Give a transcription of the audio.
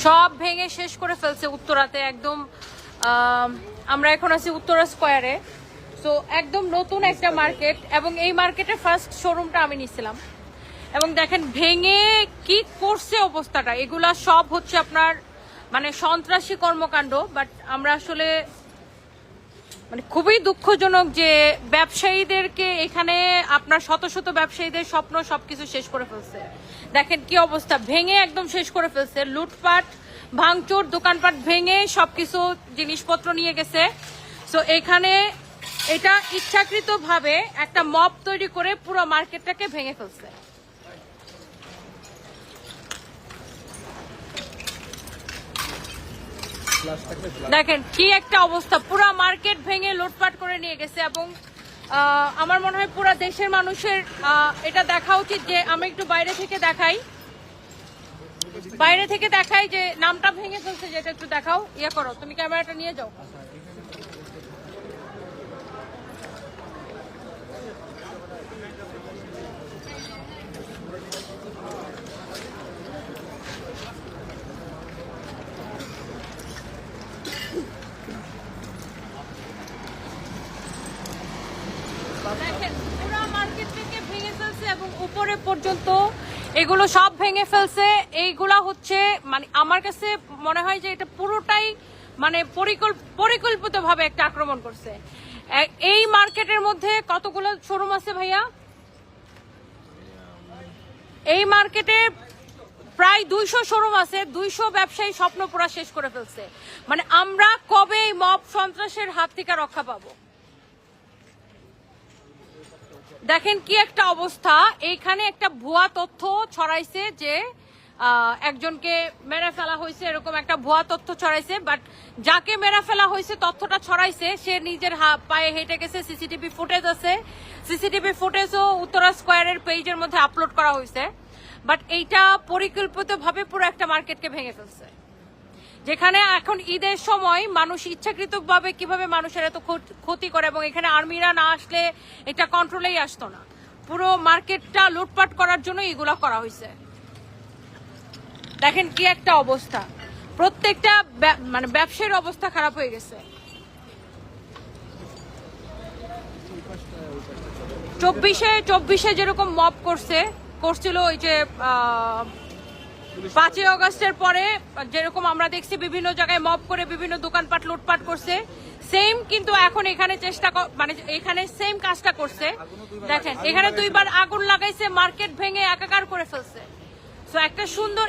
সব ভেঙে শেষ করে ফেলছে উত্তরাতে একদম। আমরা এখন আছি উত্তরা স্কোয়ারে। সো একদম নতুন একটা মার্কেট, এবং এই মার্কেটের ফার্স্ট শোরুমটা আমি নিছিলাম। এবং দেখেন ভেঙে কি করছে অবস্থাটা। এগুলা সব হচ্ছে আপনার মানে সন্ত্রাসী কর্মকাণ্ড। বাট আমরা আসলে মানে খুবই দুঃখজনক যে ব্যবসায়ীদেরকে এখানে আপনার শত শত ব্যবসায়ীদের স্বপ্ন সবকিছু শেষ করে ফেলছে। দেখেন কি অবস্থা, ভেঙে একদম শেষ করে ফেলছে। লুটপাট, ভাঙচুর, দোকানপাট ভেঙে সবকিছু জিনিসপত্র নিয়ে গেছে। সো এখানে এটা ইচ্ছাকৃতভাবে একটা মব তৈরি করে পুরো মার্কেটটাকে ভেঙে ফেলছে। দেখেন কি একটা অবস্থা, পুরো মার্কেট ভেঙে লুটপাট করে নিয়ে গেছে। এবং আমার মনে হয় পুরো দেশের মানুষের এটা দেখা উচিত যে আমি একটু বাইরে থেকে দেখাই যে নামটা ভেঙে ফেলছে, যেটা একটু দেখাও। ইয়ে করো, তুমি ক্যামেরাটা নিয়ে যাও। দেখেন পুরো মার্কেট থেকে ভেঙে ফেলছে এবং উপরে পর্যন্ত এগুলো সব ভেঙে ফেলছে। এইগুলা হচ্ছে মানে আমার কাছে মনে হয় যে এটা পুরোটাই মানে পরিকল্পিতভাবে একটা আক্রমণ করছে। এই মার্কেটের মধ্যে কতগুলো শোরুম আছে ভাইয়া? এই মার্কেটে প্রায় 200 শোরুম আছে। 200 ব্যবসায়ী স্বপ্ন পুরা শেষ করে ফেলছে। মানে আমরা কবে এই মব সন্ত্রাসের হাত থেকে রক্ষা পাবো? দেখেন কি একটা অবস্থা। এইখানে একটা ভুয়া তথ্য ছড়াইছে যে একজনকে মেরে ফেলা হয়েছে, এরকম একটা ভুয়া তথ্য ছড়াইছে। বাট যাকে মেরে ফেলা হয়েছে, তথ্যটা ছড়াইছে, সে নিজের পায়ে হেঁটে গেছে। সিসিটিভি ফুটেজ আছে, সিসিটিভি ফুটেজও উত্তরা স্কোয়ারের পেজের মধ্যে আপলোড করা হয়েছে। বাট এইটা পরিকল্পিতভাবে পুরো একটা মার্কেটকে ভেঙে ফেলছে। যেখানে এখন ঈদের সময় মানুষ ইচ্ছাকৃতভাবে কিভাবে মানুষের এত ক্ষতি করে, এবং এখানে আর্মিরা না আসলে এটা কন্ট্রোলেই আসতো না। পুরো মার্কেটটা লুটপাট করার জন্য এগুলা করা হয়েছে। দেখেন কি একটা অবস্থা, প্রত্যেকটা মানে ব্যবসায়ীর অবস্থা খারাপ হয়ে গেছে। 24-এ যেরকম মব করছিল ওই যে 5ই আগস্টের পরে যেরকম আমরা দেখছি বিভিন্ন জায়গায় মব করে বিভিন্ন দোকানপাট লুটপাট করছে, সেম কিন্তু এখন এখানে মানে এখানে সেম কাজটা করছে। দেখেন এখানে 2বার আগুন লাগাইছে, মার্কেট ভেঙে একাকার করে ফেলছে। সো একটা সুন্দর